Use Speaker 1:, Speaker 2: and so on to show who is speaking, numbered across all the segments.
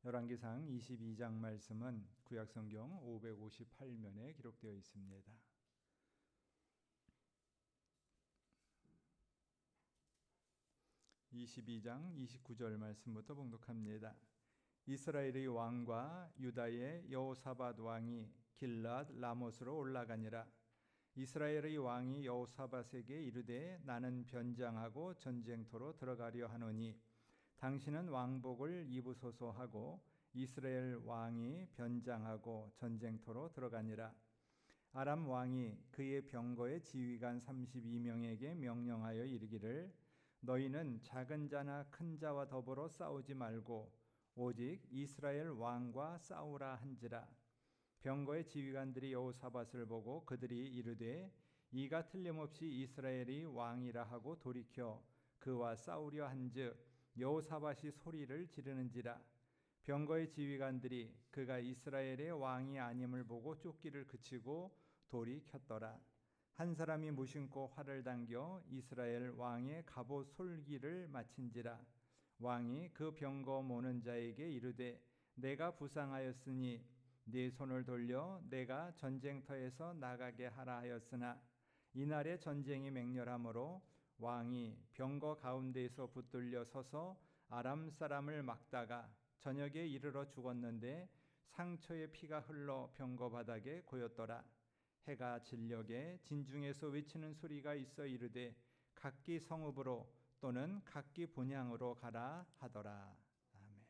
Speaker 1: 열왕기상 22장 말씀은 구약성경 558면에 기록되어 있습니다. 22장 29절 말씀부터 봉독합니다. 이스라엘의 왕과 유다의 여호사밧 왕이 길랏 라못으로 올라가니라. 이스라엘의 왕이 여호사밧에게 이르되 나는 변장하고 전쟁터로 들어가려 하노니 당신은 왕복을 입으소서 하고 이스라엘 왕이 변장하고 전쟁터로 들어가니라. 아람 왕이 그의 병거의 지휘관 32명에게 명령하여 이르기를 너희는 작은 자나 큰 자와 더불어 싸우지 말고 오직 이스라엘 왕과 싸우라 한지라. 병거의 지휘관들이 여호사밧을 보고 그들이 이르되 이가 틀림없이 이스라엘의 왕이라 하고 돌이켜 그와 싸우려 한즉 여호사밧이 소리를 지르는지라. 병거의 지휘관들이 그가 이스라엘의 왕이 아님을 보고 쫓기를 그치고 돌이 켰더라. 한 사람이 무심코 활을 당겨 이스라엘 왕의 갑옷 솔기를 마친지라. 왕이 그 병거 모는 자에게 이르되 내가 부상하였으니 네 손을 돌려 내가 전쟁터에서 나가게 하라 하였으나 이날의 전쟁이 맹렬하므로 왕이 병거 가운데에서 붙들려 서서 아람 사람을 막다가 저녁에 이르러 죽었는데 상처의 피가 흘러 병거 바닥에 고였더라. 해가 진녘에 진중에서 외치는 소리가 있어 이르되 각기 성읍으로 또는 각기 본향으로 가라 하더라. 아멘.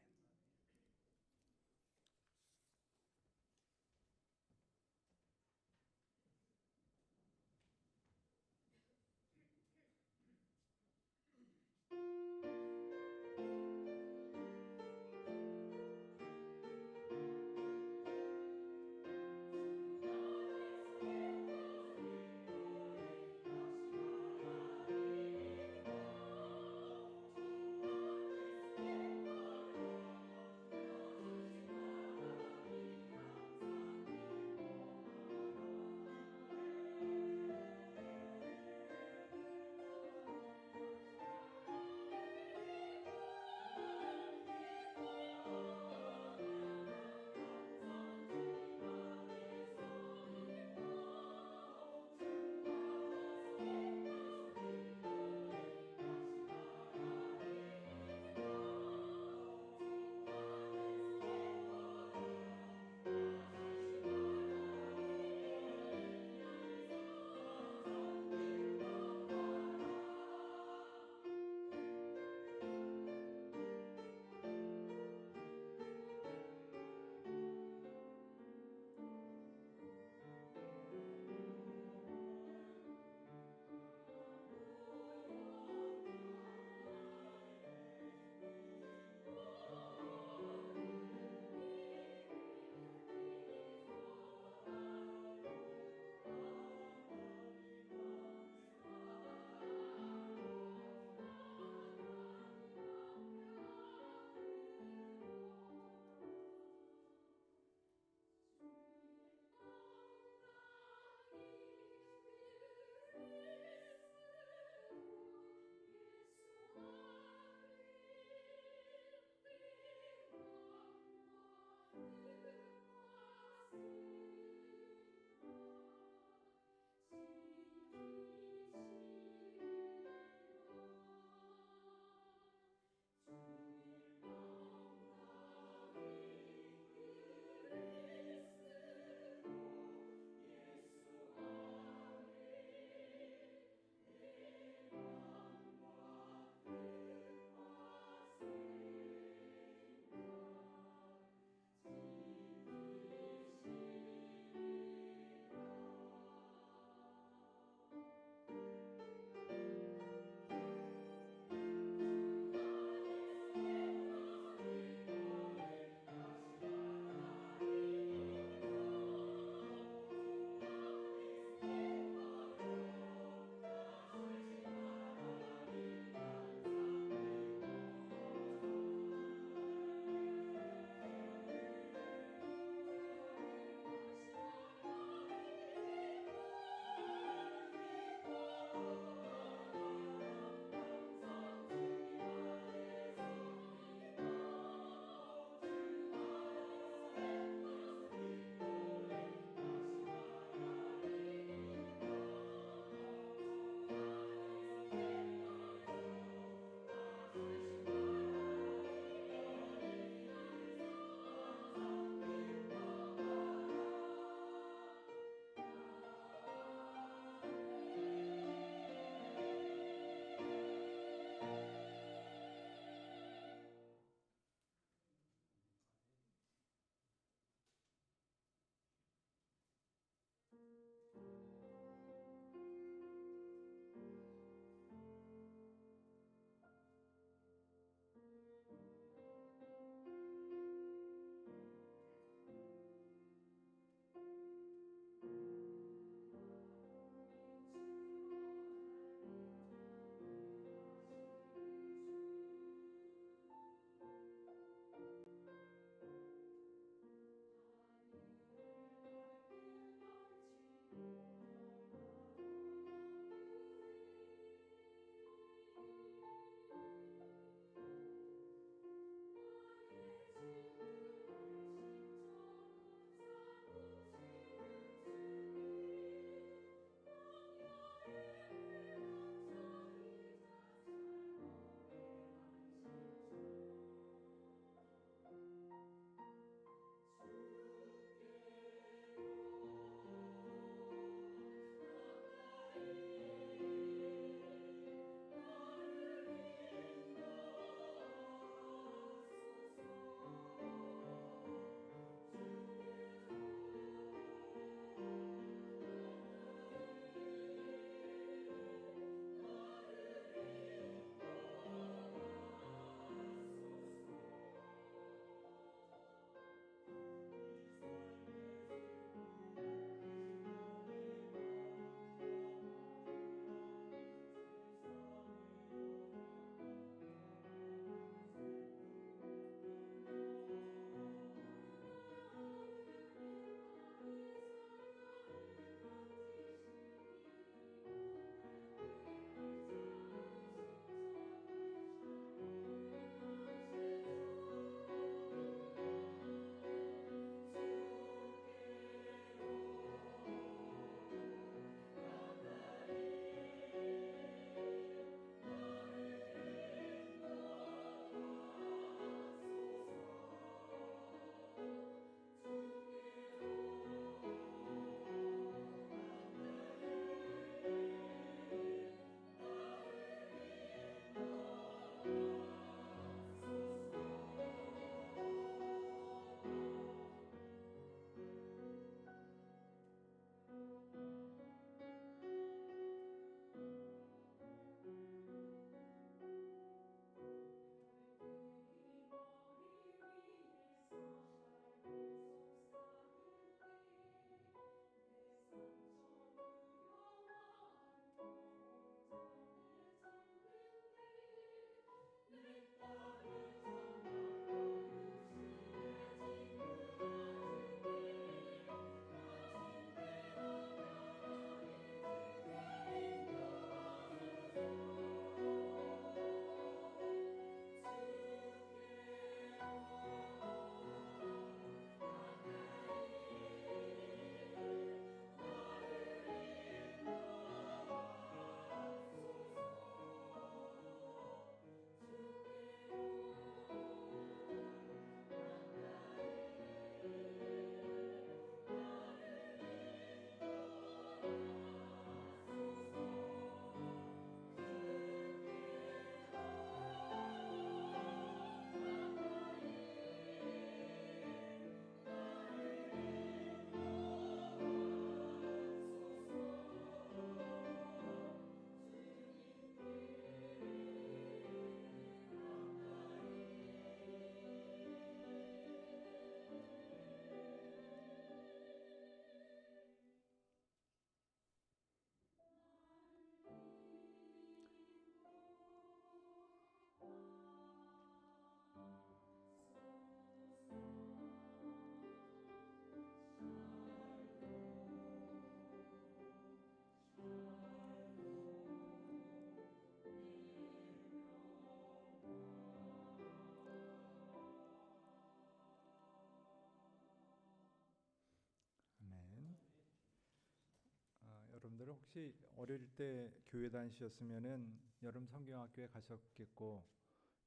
Speaker 1: 여러분들 혹시 어릴 때 교회 다니셨으면은 여름 성경학교에 가셨겠고,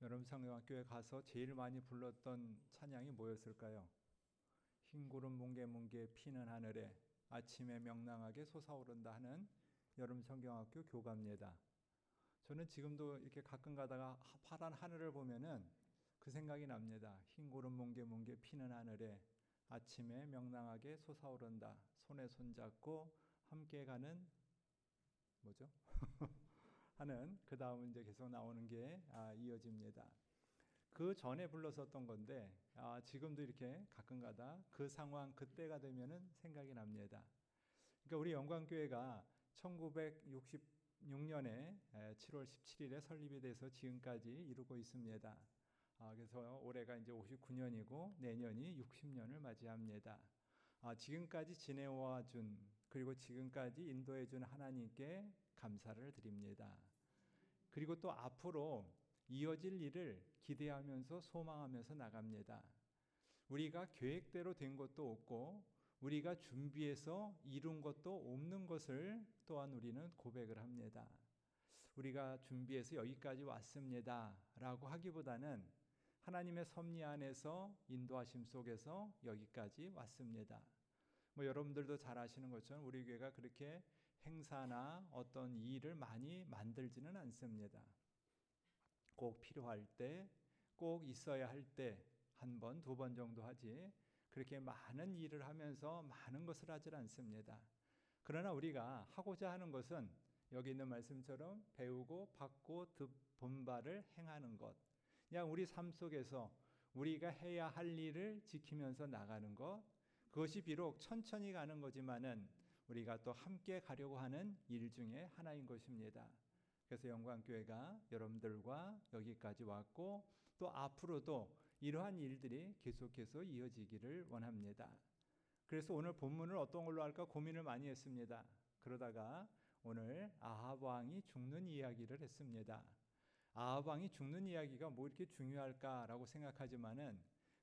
Speaker 1: 여름 성경학교에 가서 제일 많이 불렀던 찬양이 뭐였을까요? 흰 구름 뭉게뭉게 피는 하늘에 아침에 명랑하게 솟아오른다 하는 여름 성경학교 교가입니다. 저는 지금도 이렇게 가끔 가다가 파란 하늘을 보면은 그 생각이 납니다. 흰 구름 뭉게뭉게 피는 하늘에 아침에 명랑하게 솟아오른다. 손에 손잡고 함께 가는 뭐죠? 하는 그 다음은 이제 계속 나오는 게 이어집니다. 그 전에 불렀었던 건데 지금도 이렇게 가끔가다 그 상황 그때가 되면은 생각이 납니다. 그러니까 우리 영광교회가 1966년에 7월 17일에 설립이 돼서 지금까지 이루고 있습니다. 그래서 올해가 이제 59년이고 내년이 60년을 맞이합니다. 지금까지 지내와 준 그리고 지금까지 인도해 준 하나님께 감사를 드립니다. 그리고 또 앞으로 이어질 일을 기대하면서 소망하면서 나갑니다. 우리가 계획대로 된 것도 없고 우리가 준비해서 이룬 것도 없는 것을 또한 우리는 고백을 합니다. 우리가 준비해서 여기까지 왔습니다 라고 하기보다는 하나님의 섭리 안에서 인도하심 속에서 여기까지 왔습니다. 여러분들도 잘 아시는 것처럼 우리 교회가 그렇게 행사나 어떤 일을 많이 만들지는 않습니다. 꼭 필요할 때, 꼭 있어야 할 때 한 번, 두 번 정도 하지 그렇게 많은 일을 하면서 많은 것을 하질 않습니다. 그러나 우리가 하고자 하는 것은 여기 있는 말씀처럼 배우고 받고 본바를 행하는 것. 그냥 우리 삶 속에서 우리가 해야 할 일을 지키면서 나가는 것. 그것이 비록 천천히 가는 거지만은 우리가 또 함께 가려고 하는 일 중에 하나인 것입니다. 그래서 영광교회가 여러분들과 여기까지 왔고 또 앞으로도 이러한 일들이 계속해서 이어지기를 원합니다. 그래서 오늘 본문을 어떤 걸로 할까 고민을 많이 했습니다. 그러다가 오늘 아합 왕이 죽는 이야기를 했습니다. 아합 왕이 죽는 이야기가 뭐 이렇게 중요할까라고 생각하지만은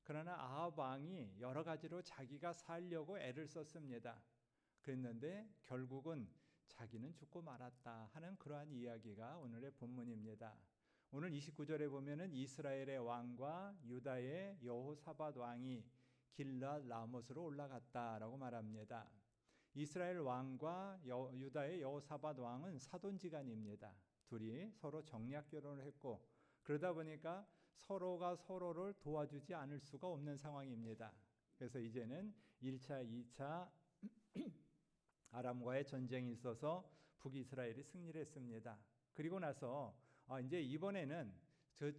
Speaker 1: 그러나 아합 왕이 여러 가지로 자기가 살려고 애를 썼습니다. 그랬는데 결국은 자기는 죽고 말았다 하는 그러한 이야기가 오늘의 본문입니다. 오늘 29절에 보면은 이스라엘의 왕과 유다의 여호사밧 왕이 길랏 라못으로 올라갔다라고 말합니다. 이스라엘 왕과 유다의 여호사밧 왕은 사돈지간입니다. 둘이 서로 정략 결혼을 했고 그러다 보니까 서로가 서로를 도와주지 않을 수가 없는 상황입니다. 그래서 이제는 1차, 2차 아람과의 전쟁이 있어서 북이스라엘이 승리를 했습니다. 그리고 나서 이제 이번에는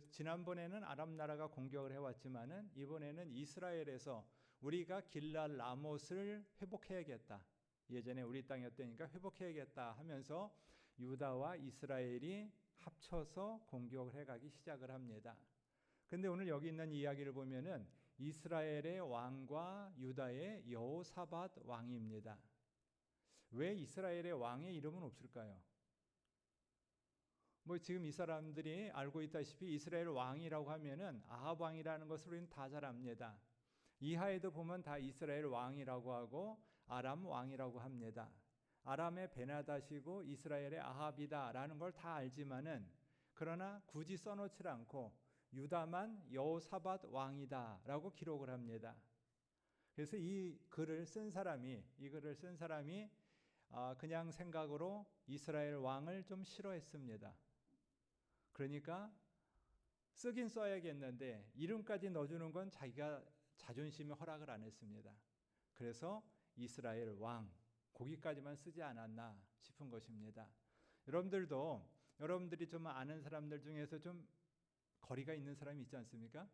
Speaker 1: 지난번에는 아람 나라가 공격을 해왔지만은 이번에는 이스라엘에서 우리가 길랏 라못을 회복해야겠다. 예전에 우리 땅이었다니까 회복해야겠다 하면서 유다와 이스라엘이 합쳐서 공격을 해가기 시작을 합니다. 근데 오늘 여기 있는 이야기를 보면은 이스라엘의 왕과 유다의 여호사밧 왕입니다. 왜 이스라엘의 왕의 이름은 없을까요? 지금 이 사람들이 알고 있다시피 이스라엘 왕이라고 하면은 아합 왕이라는 것을 우리는 다 잘 압니다. 이하에도 보면 다 이스라엘 왕이라고 하고 아람 왕이라고 합니다. 아람의 베나다시고 이스라엘의 아합이다라는 걸 다 알지만은 그러나 굳이 써놓지 않고 유다만 여호사밧 왕이다라고 기록을 합니다. 그래서 이 글을 쓴 사람이 그냥 생각으로 이스라엘 왕을 좀 싫어했습니다. 그러니까 쓰긴 써야겠는데 이름까지 넣어주는 건 자기가 자존심에 허락을 안 했습니다. 그래서 이스라엘 왕 거기까지만 쓰지 않았나 싶은 것입니다. 여러분들이 좀 아는 사람들 중에서 좀 거리가 있는 사람이 있지 않습니까?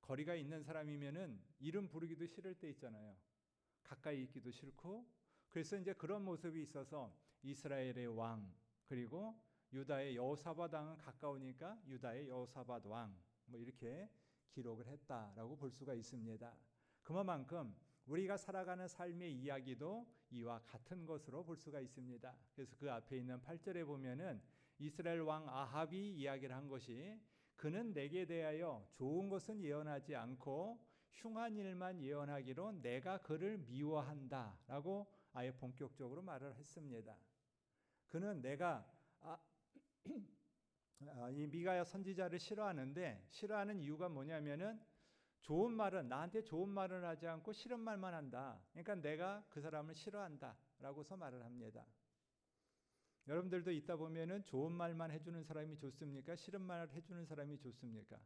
Speaker 1: 거리가 있는 사람이면은 이름 부르기도 싫을 때 있잖아요. 가까이 있기도 싫고 그래서 이제 그런 모습이 있어서 이스라엘의 왕 그리고 유다의 여호사밧 왕은 가까우니까 유다의 여호사밧 왕 이렇게 기록을 했다라고 볼 수가 있습니다. 그만큼 우리가 살아가는 삶의 이야기도 이와 같은 것으로 볼 수가 있습니다. 그래서 그 앞에 있는 8절에 보면은 이스라엘 왕 아합이 이야기를 한 것이 그는 내게 대하여 좋은 것은 예언하지 않고 흉한 일만 예언하기로 내가 그를 미워한다라고 아예 본격적으로 말을 했습니다. 그는 내가 이 미가야 선지자를 싫어하는 이유가 뭐냐면은 좋은 말은 나한테 좋은 말을 하지 않고 싫은 말만 한다. 그러니까 내가 그 사람을 싫어한다라고서 말을 합니다. 여러분들도 있다 보면은 좋은 말만 해주는 사람이 좋습니까? 싫은 말을 해주는 사람이 좋습니까?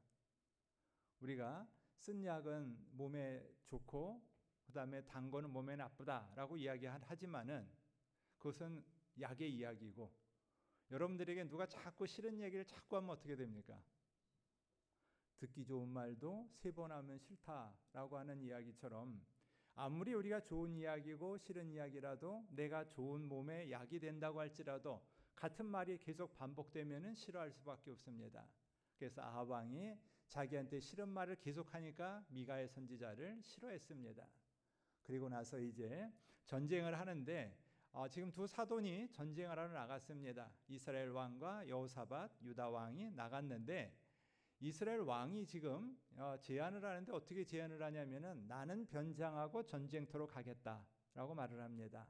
Speaker 1: 우리가 쓴 약은 몸에 좋고 그다음에 단 거는 몸에 나쁘다라고 이야기하지만은 그것은 약의 이야기고, 여러분들에게 누가 자꾸 싫은 얘기를 자꾸 하면 어떻게 됩니까? 듣기 좋은 말도 3번 하면 싫다라고 하는 이야기처럼, 아무리 우리가 좋은 이야기고 싫은 이야기라도 내가 좋은 몸에 약이 된다고 할지라도 같은 말이 계속 반복되면은 싫어할 수밖에 없습니다. 그래서 아합 왕이 자기한테 싫은 말을 계속하니까 미가의 선지자를 싫어했습니다. 그리고 나서 이제 전쟁을 하는데 지금 두 사돈이 전쟁을 하러 나갔습니다. 이스라엘 왕과 여호사밧 유다 왕이 나갔는데, 이스라엘 왕이 지금 제안을 하는데 어떻게 제안을 하냐면은 나는 변장하고 전쟁터로 가겠다라고 말을 합니다.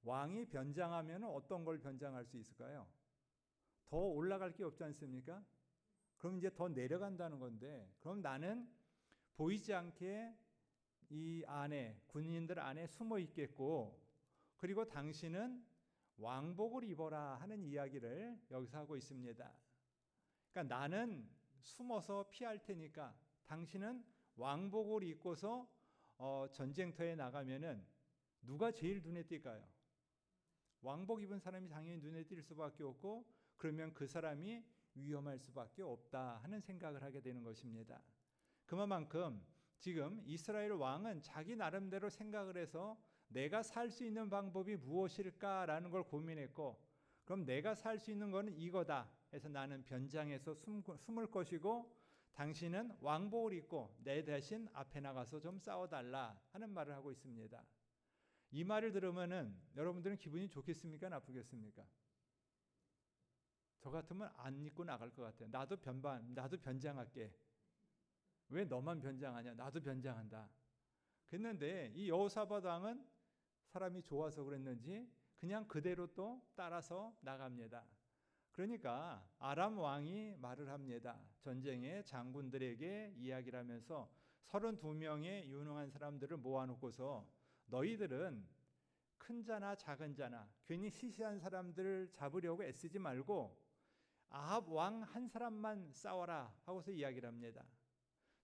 Speaker 1: 왕이 변장하면 어떤 걸 변장할 수 있을까요? 더 올라갈 게 없지 않습니까? 그럼 이제 더 내려간다는 건데, 그럼 나는 보이지 않게 이 안에 군인들 안에 숨어 있겠고, 그리고 당신은 왕복을 입어라 하는 이야기를 여기서 하고 있습니다. 그러니까 나는 숨어서 피할 테니까 당신은 왕복을 입고서 전쟁터에 나가면은 누가 제일 눈에 띌까요? 왕복 입은 사람이 당연히 눈에 띌 수밖에 없고, 그러면 그 사람이 위험할 수밖에 없다 하는 생각을 하게 되는 것입니다. 그만큼 지금 이스라엘 왕은 자기 나름대로 생각을 해서 내가 살 수 있는 방법이 무엇일까라는 걸 고민했고, 그럼 내가 살 수 있는 것은 이거다 해서 나는 변장해서 숨을 것이고, 당신은 왕복을 입고 내 대신 앞에 나가서 좀 싸워달라 하는 말을 하고 있습니다. 이 말을 들으면은 여러분들은 기분이 좋겠습니까? 나쁘겠습니까? 저 같으면 안 입고 나갈 것 같아요. 나도 변장할게. 왜 너만 변장하냐? 나도 변장한다. 그랬는데 이 여호사밧 왕은 사람이 좋아서 그랬는지 그냥 그대로 또 따라서 나갑니다. 그러니까 아람 왕이 말을 합니다. 전쟁의 장군들에게 이야기를 하면서 32명의 유능한 사람들을 모아놓고서 너희들은 큰 자나 작은 자나 괜히 시시한 사람들을 잡으려고 애쓰지 말고 아합 왕 한 사람만 싸워라 하고서 이야기를 합니다.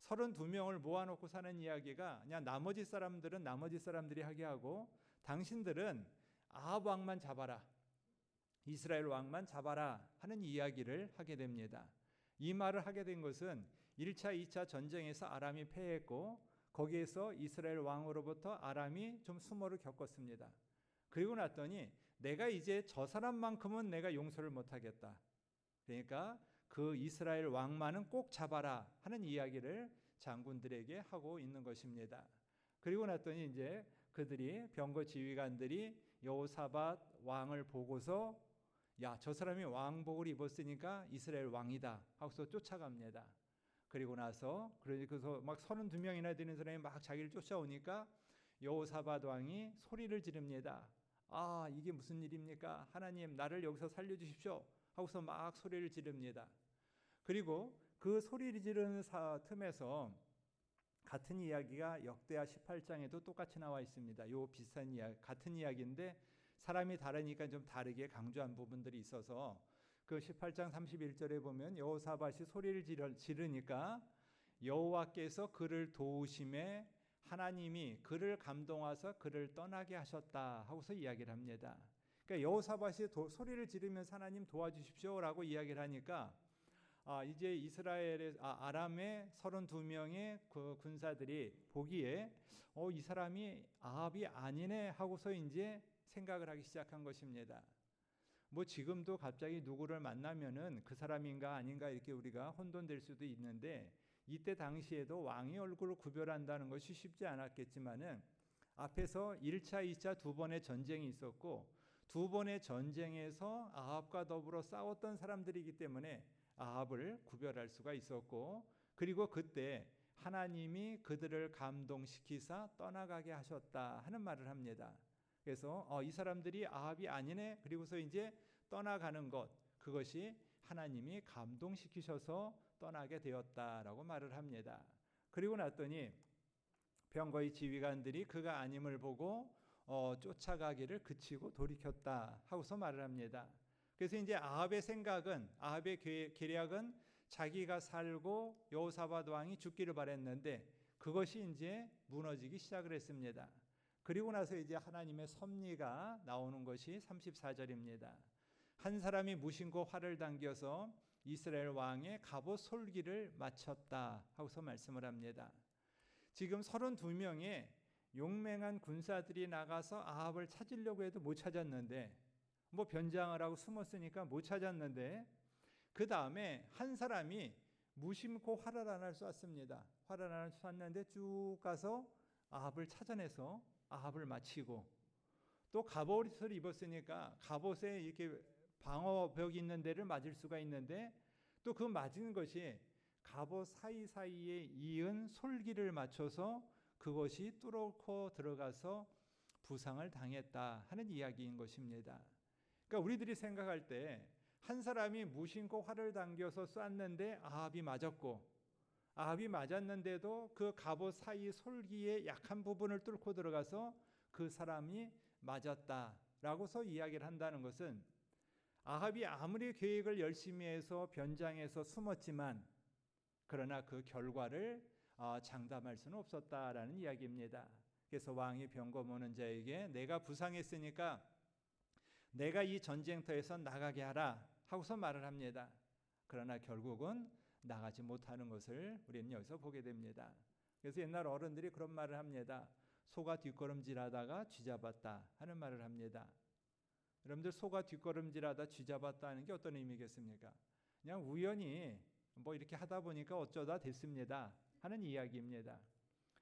Speaker 1: 32명을 모아놓고 사는 이야기가 그냥 나머지 사람들은 나머지 사람들이 하게 하고, 당신들은 아합 왕만 잡아라, 이스라엘 왕만 잡아라 하는 이야기를 하게 됩니다. 이 말을 하게 된 것은 1차, 2차 전쟁에서 아람이 패했고, 거기에서 이스라엘 왕으로부터 아람이 좀 수모를 겪었습니다. 그리고 났더니 내가 이제 저 사람만큼은 내가 용서를 못하겠다. 그러니까 그 이스라엘 왕만은 꼭 잡아라 하는 이야기를 장군들에게 하고 있는 것입니다. 그리고 났더니 이제 그들이 병거 지휘관들이 여호사밧 왕을 보고서 야, 저 사람이 왕복을 입었으니까 이스라엘 왕이다 하고서 쫓아갑니다. 그리고 나서 그래서 막 32명이나 되는 사람이 막 자기를 쫓아오니까 여호사밧 왕이 소리를 지릅니다. 아, 이게 무슨 일입니까? 하나님, 나를 여기서 살려주십시오 하고서 막 소리를 지릅니다. 그리고 그 소리를 지르는 틈에서 같은 이야기가 역대하 18장에도 똑같이 나와 있습니다. 요 비슷한 이야기, 같은 이야기인데 사람이 다르니까 좀 다르게 강조한 부분들이 있어서 그 18장 31절에 보면 여호사밧이 소리를 지르니까 여호와께서 그를 도우심에 하나님이 그를 감동하사 그를 떠나게 하셨다 하고서 이야기를 합니다. 그러니까 여호사밧이 소리를 지르면서 하나님 도와주십시오라고 이야기를 하니까 이제 이스라엘의 아람의 32명의 그 군사들이 보기에 이 사람이 아합이 아니네 하고서 이제 생각을 하기 시작한 것입니다. 뭐 지금도 갑자기 누구를 만나면은 그 사람인가 아닌가 이렇게 우리가 혼돈될 수도 있는데, 이때 당시에도 왕의 얼굴을 구별한다는 것이 쉽지 않았겠지만은 앞에서 1차, 2차 두 번의 전쟁이 있었고, 두 번의 전쟁에서 아합과 더불어 싸웠던 사람들이기 때문에 아합을 구별할 수가 있었고, 그리고 그때 하나님이 그들을 감동시키사 떠나가게 하셨다 하는 말을 합니다. 그래서 이 사람들이 아합이 아니네. 그리고서 이제 떠나가는 것, 그것이 하나님이 감동시키셔서 떠나게 되었다라고 말을 합니다. 그리고 났더니 병거의 지휘관들이 그가 아님을 보고 쫓아가기를 그치고 돌이켰다 하고서 말을 합니다. 그래서 이제 아합의 생각은, 아합의 계략은 자기가 살고 여호사밧 왕이 죽기를 바랬는데 그것이 이제 무너지기 시작을 했습니다. 그리고 나서 이제 하나님의 섭리가 나오는 것이 34절입니다. 한 사람이 무심코 활을 당겨서 이스라엘 왕의 갑옷 솔기를 맞췄다 하고서 말씀을 합니다. 지금 32명의 용맹한 군사들이 나가서 아합을 찾으려고 해도 못 찾았는데, 뭐 변장을 하고 숨었으니까 못 찾았는데, 그 다음에 한 사람이 무심코 활을 하나를 쐈습니다. 활을 하나를 쐈는데 쭉 가서 아합을 찾아내서 아합을 마치고, 또 갑옷을 입었으니까 갑옷에 이렇게 방어벽이 있는 데를 맞을 수가 있는데 또 그 맞은 것이 갑옷 사이사이에 이은 솔기를 맞춰서 그것이 뚫고 들어가서 부상을 당했다 하는 이야기인 것입니다. 그러니까 우리들이 생각할 때 한 사람이 무심코 활을 당겨서 쐈는데 아합이 맞았고, 아합이 맞았는데도 그 갑옷 사이 솔기의 약한 부분을 뚫고 들어가서 그 사람이 맞았다라고서 이야기를 한다는 것은, 아합이 아무리 계획을 열심히 해서 변장해서 숨었지만 그러나 그 결과를 장담할 수는 없었다라는 이야기입니다. 그래서 왕이 병거모는 자에게 내가 부상했으니까 내가 이 전쟁터에서 나가게 하라 하고서 말을 합니다. 그러나 결국은 나가지 못하는 것을 우리는 여기서 보게 됩니다. 그래서 옛날 어른들이 그런 말을 합니다. 소가 뒷걸음질하다가 쥐잡았다 하는 말을 합니다. 여러분들, 소가 뒷걸음질하다 쥐잡았다 하는 게 어떤 의미겠습니까? 그냥 우연히 뭐 이렇게 하다 보니까 어쩌다 됐습니다 하는 이야기입니다.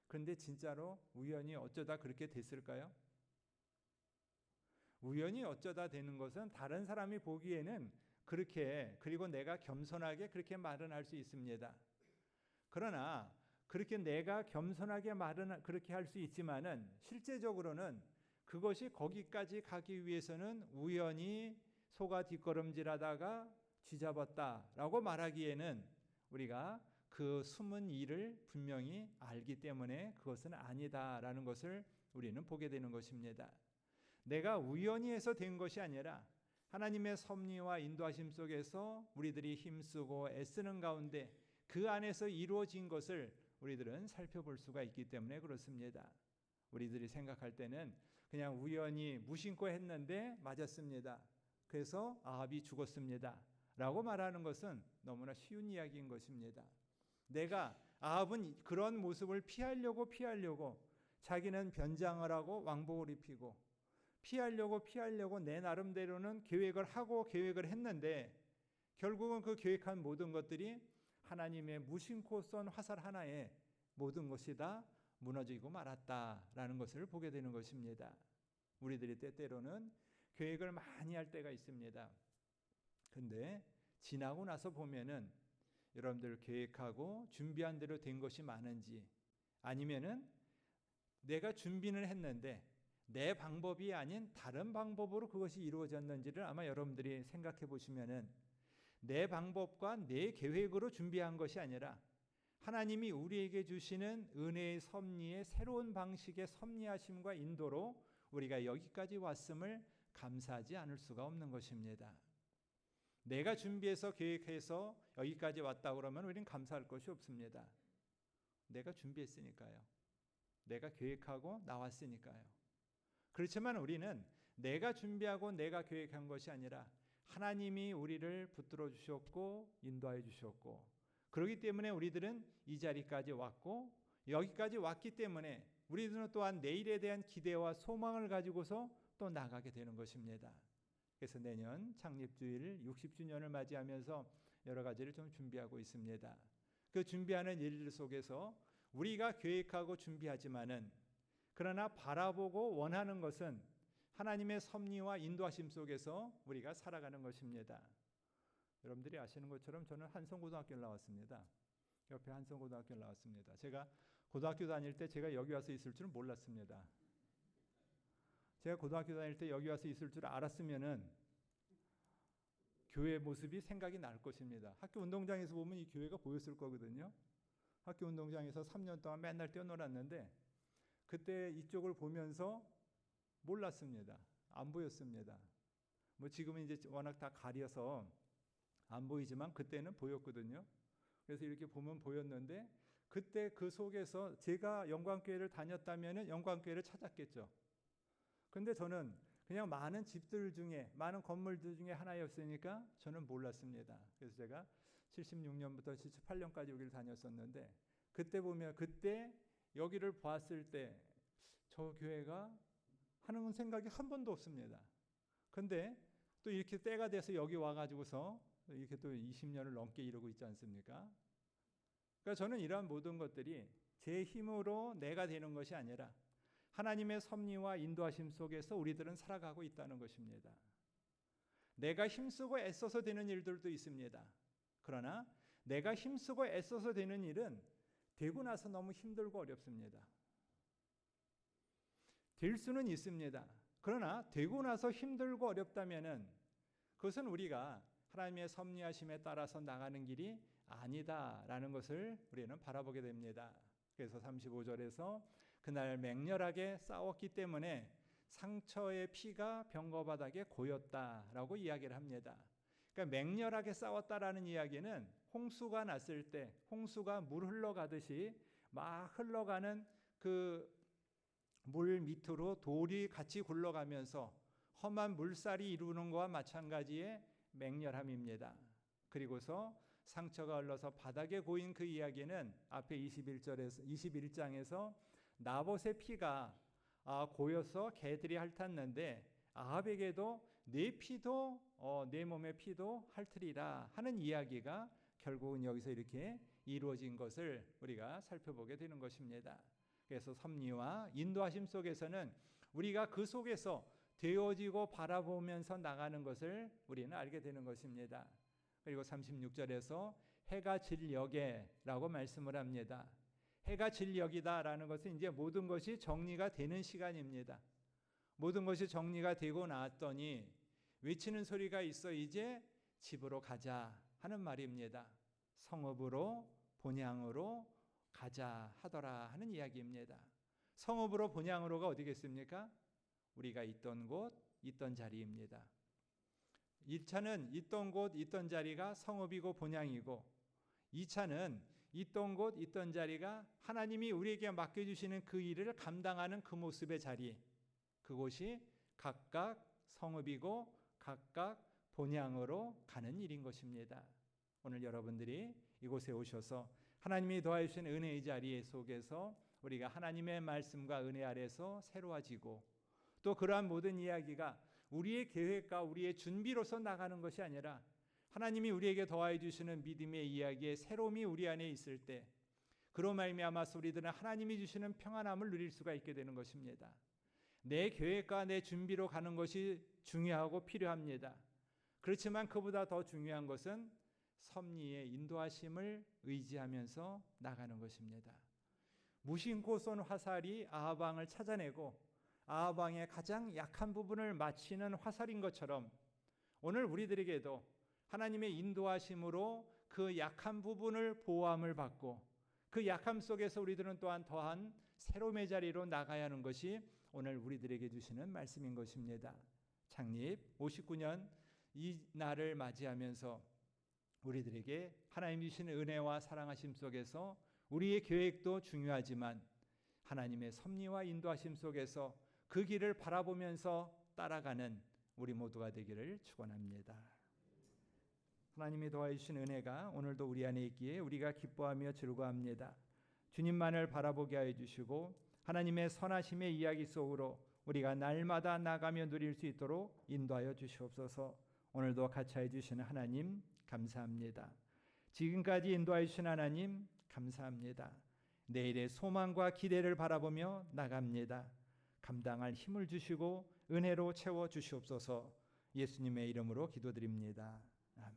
Speaker 1: 그런데 진짜로 우연히 어쩌다 그렇게 됐을까요? 우연히 어쩌다 되는 것은 다른 사람이 보기에는 그렇게, 그리고 내가 겸손하게 그렇게 말은 할 수 있습니다. 그러나 그렇게 내가 겸손하게 말은 그렇게 할 수 있지만은 실제적으로는 그것이 거기까지 가기 위해서는 우연히 소가 뒷걸음질하다가 쥐잡았다라고 말하기에는 우리가 그 숨은 일을 분명히 알기 때문에 그것은 아니다라는 것을 우리는 보게 되는 것입니다. 내가 우연히 해서 된 것이 아니라 하나님의 섭리와 인도하심 속에서 우리들이 힘쓰고 애쓰는 가운데 그 안에서 이루어진 것을 우리들은 살펴볼 수가 있기 때문에 그렇습니다. 우리들이 생각할 때는 그냥 우연히 무심코 했는데 맞았습니다. 그래서 아합이 죽었습니다 라고 말하는 것은 너무나 쉬운 이야기인 것입니다. 아합은 그런 모습을 피하려고 자기는 변장을 하고 왕복을 입히고 피하려고 내 나름대로는 계획을 하고 계획을 했는데 결국은 그 계획한 모든 것들이 하나님의 무심코 쏜 화살 하나에 모든 것이 다 무너지고 말았다라는 것을 보게 되는 것입니다. 우리들이 때때로는 계획을 많이 할 때가 있습니다. 근데 지나고 나서 보면은 여러분들 계획하고 준비한 대로 된 것이 많은지, 아니면은 내가 준비는 했는데 내 방법이 아닌 다른 방법으로 그것이 이루어졌는지를 아마 여러분들이 생각해 보시면은 내 방법과 내 계획으로 준비한 것이 아니라 하나님이 우리에게 주시는 은혜의 섭리의 새로운 방식의 섭리하심과 인도로 우리가 여기까지 왔음을 감사하지 않을 수가 없는 것입니다. 내가 준비해서 계획해서 여기까지 왔다 그러면 우리는 감사할 것이 없습니다. 내가 준비했으니까요. 내가 계획하고 나왔으니까요. 그렇지만 우리는 내가 준비하고 내가 계획한 것이 아니라 하나님이 우리를 붙들어 주셨고 인도하여 주셨고, 그렇기 때문에 우리들은 이 자리까지 왔고, 여기까지 왔기 때문에 우리들은 또한 내일에 대한 기대와 소망을 가지고서 또 나가게 되는 것입니다. 그래서 내년 창립주일 60주년을 맞이하면서 여러 가지를 좀 준비하고 있습니다. 그 준비하는 일들 속에서 우리가 계획하고 준비하지만은, 그러나 바라보고 원하는 것은 하나님의 섭리와 인도하심 속에서 우리가 살아가는 것입니다. 여러분들이 아시는 것처럼 저는 한성고등학교를 나왔습니다. 옆에 한성고등학교를 나왔습니다. 제가 고등학교 다닐 때 제가 여기 와서 있을 줄은 몰랐습니다. 제가 고등학교 다닐 때 여기 와서 있을 줄 알았으면은 교회 모습이 생각이 날 것입니다. 학교 운동장에서 보면 이 교회가 보였을 거거든요. 학교 운동장에서 3년 동안 맨날 뛰어놀았는데 그때 이쪽을 보면서 몰랐습니다. 안 보였습니다. 뭐 지금은 이제 워낙 다 가려서 안 보이지만 그때는 보였거든요. 그래서 이렇게 보면 보였는데 그때 그 속에서 제가 영광교회를 다녔다면은 영광교회를 찾았겠죠. 근데 저는 그냥 많은 집들 중에 많은 건물들 중에 하나였으니까 저는 몰랐습니다. 그래서 제가 76년부터 78년까지 여기를 다녔었는데 그때 보면 그때 여기를 봤을 때 저 교회가 하는 생각이 한 번도 없습니다. 근데 또 이렇게 때가 돼서 여기 와가지고서 이렇게 또 20년을 넘게 이루고 있지 않습니까? 그러니까 저는 이러한 모든 것들이 제 힘으로 내가 되는 것이 아니라 하나님의 섭리와 인도하심 속에서 우리들은 살아가고 있다는 것입니다. 내가 힘쓰고 애써서 되는 일들도 있습니다. 그러나 내가 힘쓰고 애써서 되는 일은 되고 나서 너무 힘들고 어렵습니다. 될 수는 있습니다. 그러나 되고 나서 힘들고 어렵다면은 그것은 우리가 하나님의 섭리하심에 따라서 나가는 길이 아니다라는 것을 우리는 바라보게 됩니다. 그래서 35절에서 그날 맹렬하게 싸웠기 때문에 상처의 피가 병거바닥에 고였다라고 이야기를 합니다. 그러니까 맹렬하게 싸웠다라는 이야기는 홍수가 났을 때 홍수가 물 흘러가듯이 막 흘러가는 그 물 밑으로 돌이 같이 굴러가면서 험한 물살이 이루는 것과 마찬가지의 맹렬함입니다. 그리고서 상처가 흘러서 바닥에 고인 그 이야기는 앞에 21장에서 나봇의 피가 고여서 개들이 핥았는데 아합에게도 내 피도 내 몸의 피도 핥으리라 하는 이야기가 결국은 여기서 이렇게 이루어진 것을 우리가 살펴보게 되는 것입니다. 그래서 섭리와 인도하심 속에서는 우리가 그 속에서 되어지고 바라보면서 나가는 것을 우리는 알게 되는 것입니다. 그리고 36절에서 해가 질 역에라고 말씀을 합니다. 해가 질 역이다라는 것은 이제 모든 것이 정리가 되는 시간입니다. 모든 것이 정리가 되고 나왔더니 외치는 소리가 있어 이제 집으로 가자 하는 말입니다. 성읍으로 본향으로 가자 하더라 하는 이야기입니다. 성읍으로 본향으로가 어디겠습니까? 우리가 있던 곳, 있던 자리입니다. 1차는 있던 곳, 있던 자리가 성읍이고 본향이고 2차는 있던 곳, 있던 자리가 하나님이 우리에게 맡겨주시는 그 일을 감당하는 그 모습의 자리, 그곳이 각각 성읍이고 각각 본향으로 가는 일인 것입니다. 오늘 여러분들이 이곳에 오셔서 하나님이 더하신 은혜의 자리 속에서 우리가 하나님의 말씀과 은혜 아래서 새로워지고 또 그러한 모든 이야기가 우리의 계획과 우리의 준비로서 나가는 것이 아니라 하나님이 우리에게 더하여 주시는 믿음의 이야기의 새로움이 우리 안에 있을 때 그로 말미암아서 우리들은 하나님이 주시는 평안함을 누릴 수가 있게 되는 것입니다. 내 계획과 내 준비로 가는 것이 중요하고 필요합니다. 그렇지만 그보다 더 중요한 것은 섭리의 인도하심을 의지하면서 나가는 것입니다. 무심코 쏜 화살이 아합 왕을 찾아내고 아합 왕의 가장 약한 부분을 맞히는 화살인 것처럼 오늘 우리들에게도 하나님의 인도하심으로 그 약한 부분을 보호함을 받고 그 약함 속에서 우리들은 또한 더한 새로움의 자리로 나가야 하는 것이 오늘 우리들에게 주시는 말씀인 것입니다. 창립 59년 이 날을 맞이하면서 우리들에게 하나님 주시는 은혜와 사랑하심 속에서 우리의 계획도 중요하지만 하나님의 섭리와 인도하심 속에서 그 길을 바라보면서 따라가는 우리 모두가 되기를 축원합니다. 하나님이 도와주신 은혜가 오늘도 우리 안에 있기에 우리가 기뻐하며 즐거워합니다. 주님만을 바라보게 하여 주시고 하나님의 선하심의 이야기 속으로 우리가 날마다 나가며 누릴 수 있도록 인도하여 주시옵소서. 오늘도 같이 해주시는 하나님 감사합니다. 지금까지 인도하여 주신 하나님 감사합니다. 내일의 소망과 기대를 바라보며 나갑니다. 감당할 힘을 주시고 은혜로 채워 주시옵소서. 예수님의 이름으로 기도드립니다. 아멘.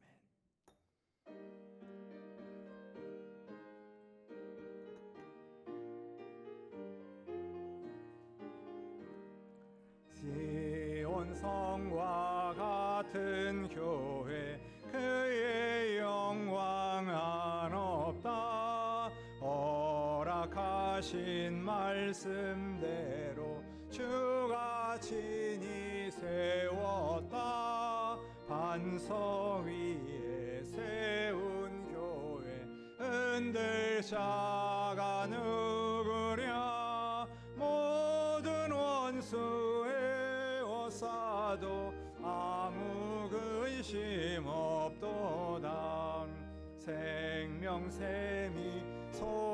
Speaker 1: 성과 같은 교회 그의 영광 한없다. 허락하신 말씀대로 주가 친히 세웠다. 반석 위에 세운 교회 흔들 자가 누구랴. 모든 원수의 어사도 아무 근심 없도다. 생명샘이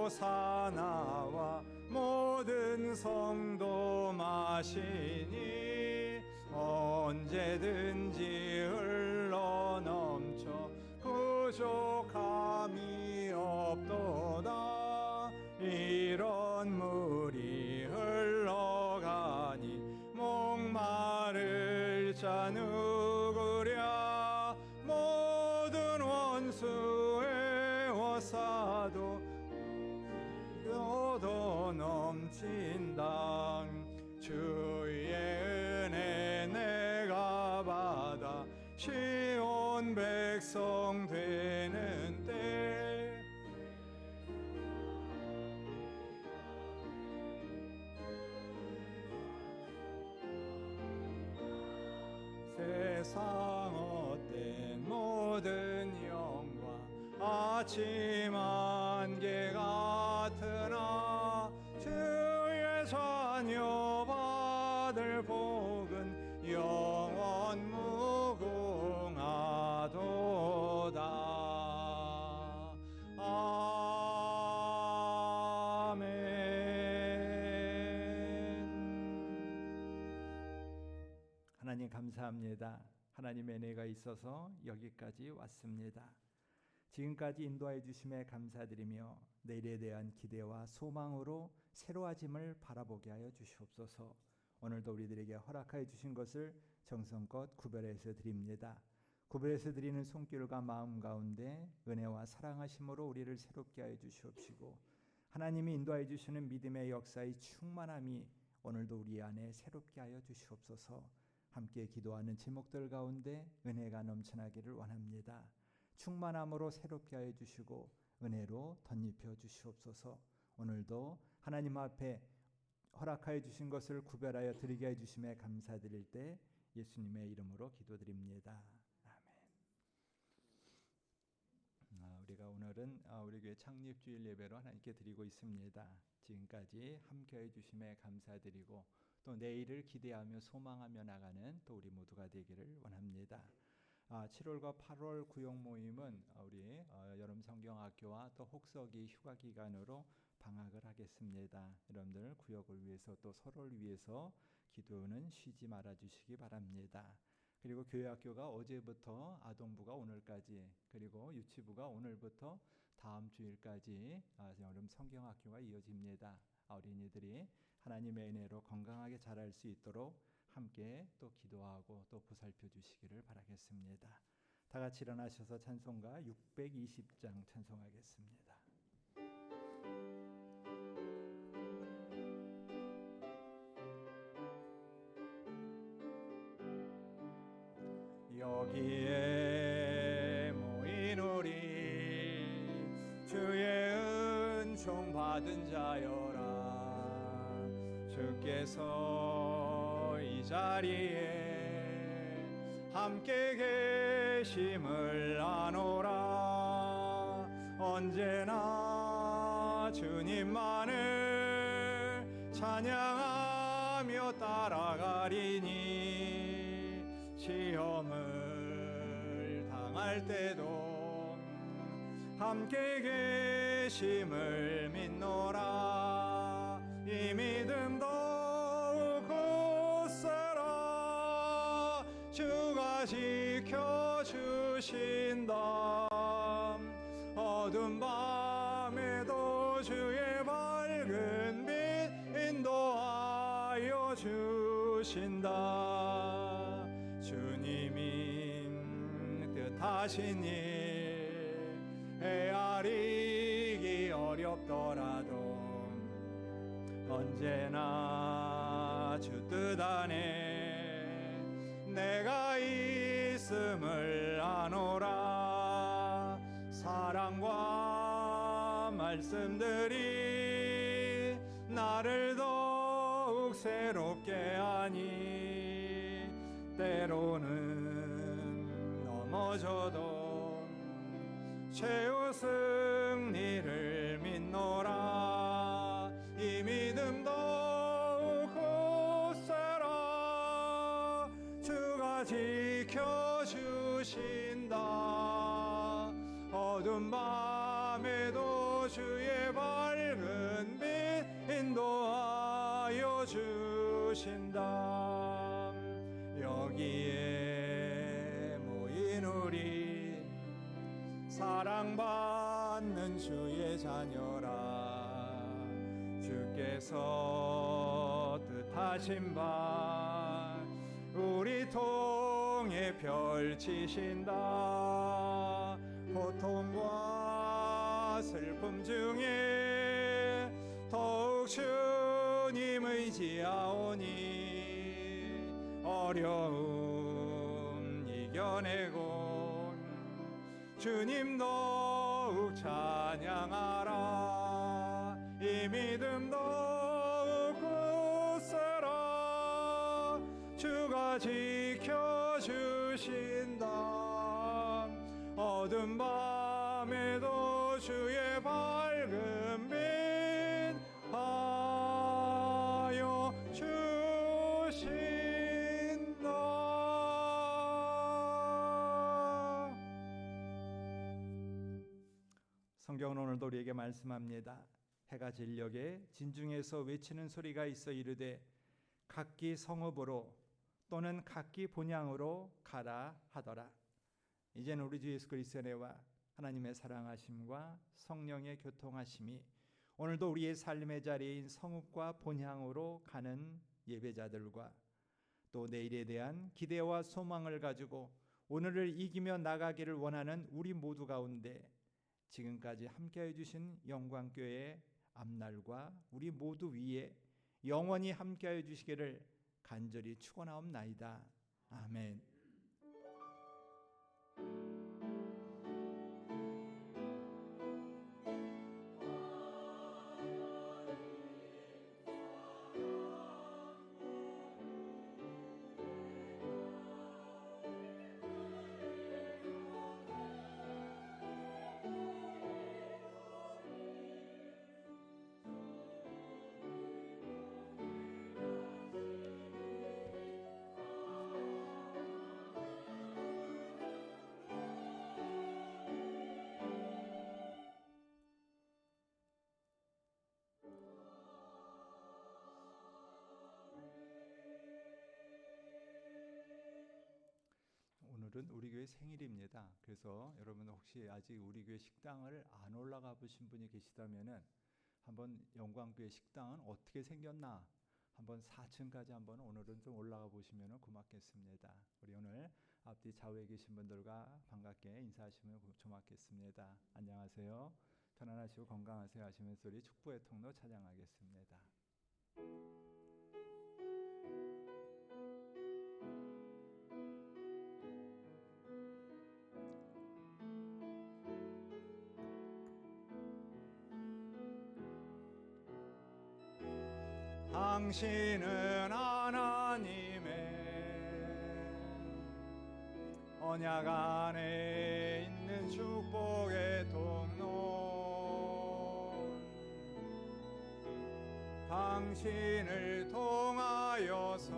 Speaker 1: 솟아나와 모든 성도 마시니 언제든지 흘러넘쳐 부족함이 없도다. 이런 물이 흘러가니 목마를 자 누구랴. 모든 원수의 어사도 뼈도 넘친다. 주의 은혜 내가 받아 시온 백성 되는 때 세상 헛된 모든 영광 아침 안개 같으나 주의 자녀 받을 복은 영원 무궁하도다. 하나님 감사합니다. 하나님의 은혜가 있어서 여기까지 왔습니다. 지금까지 인도하여 주심에 감사드리며 내일에 대한 기대와 소망으로 새로워짐을 바라보게 하여 주시옵소서. 오늘도 우리들에게 허락하여 주신 것을 정성껏 구별해서 드립니다. 구별해서 드리는 손길과 마음 가운데 은혜와 사랑하심으로 우리를 새롭게 하여 주시옵시고 하나님이 인도하여 주시는 믿음의 역사의 충만함이 오늘도 우리 안에 새롭게 하여 주시옵소서. 함께 기도하는 제목들 가운데 은혜가 넘쳐나기를 원합니다. 충만함으로 새롭게 하여 주시고 은혜로 덧입혀 주시옵소서. 오늘도 하나님 앞에 허락하여 주신 것을 구별하여 드리게 해 주심에 감사드릴 때 예수님의 이름으로 기도드립니다. 아멘. 우리가 오늘은 우리 교회 창립주일 예배로 하나님께 드리고 있습니다. 지금까지 함께해 주심에 감사드리고 또 내일을 기대하며 소망하며 나가는 또 우리 모두가 되기를 원합니다. 7월과 8월 구역 모임은 우리 여름성경학교와 또 혹서기 휴가 기간으로 방학을 하겠습니다. 여러분들 구역을 위해서 또 서로를 위해서 기도는 쉬지 말아 주시기 바랍니다. 그리고 교회학교가 어제부터 아동부가 오늘까지 그리고 유치부가 오늘부터 다음 주일까지 여름성경학교가 이어집니다. 어린이들이 하나님의 은혜로 건강하게 자랄 수 있도록 함께 또 기도하고 또 보살펴 주시기를 바라겠습니다. 다 같이 일어나셔서 찬송가 620장 찬송하겠습니다. 여기에 모인 우리 주의 은총 받은 자여라. 주께서 이 자리에 함께 계심을 아노라. 언제나 주님만을 찬양하며 따라가리니 시험을 당할 때도 함께 계심을 믿노라. 이 믿음 더욱 굳세라. 주가 지켜주신다. 어두운 밤에도 주의 밝은 빛 인도하여 주신다. 주님이 뜻하신 일 헤아리기 어렵더라도 언제나 주 뜻 안에 말씀을 아노라. 사랑과 말씀들이 나를 더욱 새롭게 하니 때로는 넘어져도 최후 승리를 믿노라. 이 믿음 더욱 굳세라. 주가 지켜주신다. 어두운 밤에도 주의 밝은 빛 인도하여 주신다. 여기에 모인 우리 사랑받는 주의 자녀라. 주께서 뜻하신 바 우리 통해 펼치신다. 고통과 슬픔 중에 더욱 주님 의지하오니 어려움 이겨내고 주님 더욱 찬양하라. 이 믿음 더욱 굳세라. 주가 지켜주신다. 어두운 밤에도 주의 밝은 빛 하여 주신다. 성경은 오늘도 우리에게 말씀합니다. 해가 진녘에 진중에서 외치는 소리가 있어 이르되 각기 성읍으로 또는 각기 본향으로 가라 하더라. 이제는 우리 주 예수 그리스도의 은혜와 하나님의 사랑하심과 성령의 교통하심이 오늘도 우리의 삶의 자리인 성읍과 본향으로 가는 예배자들과 또 내일에 대한 기대와 소망을 가지고 오늘을 이기며 나가기를 원하는 우리 모두 가운데 지금까지 함께해 주신 영광교회의 앞날과 우리 모두 위에 영원히 함께해 주시기를 간절히 축원하옵나이다. 아멘. 오늘은 우리 교회 생일입니다. 그래서 여러분 혹시 아직 우리 교회 식당을 안 올라가 보신 분이 계시다면은 한번 영광교회 식당은 어떻게 생겼나 한번 4층까지 한번 오늘은 좀 올라가 보시면 고맙겠습니다. 우리 오늘 앞뒤 좌우에 계신 분들과 반갑게 인사하시면 고맙겠습니다. 안녕하세요. 편안하시고 건강하세요 하시면서 우리 축복의 통로 찬양하겠습니다. 당신은 하나님의 언약 안에 있는 축복의 통로. 당신을 통하여서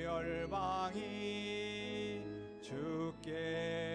Speaker 1: 열방이 주께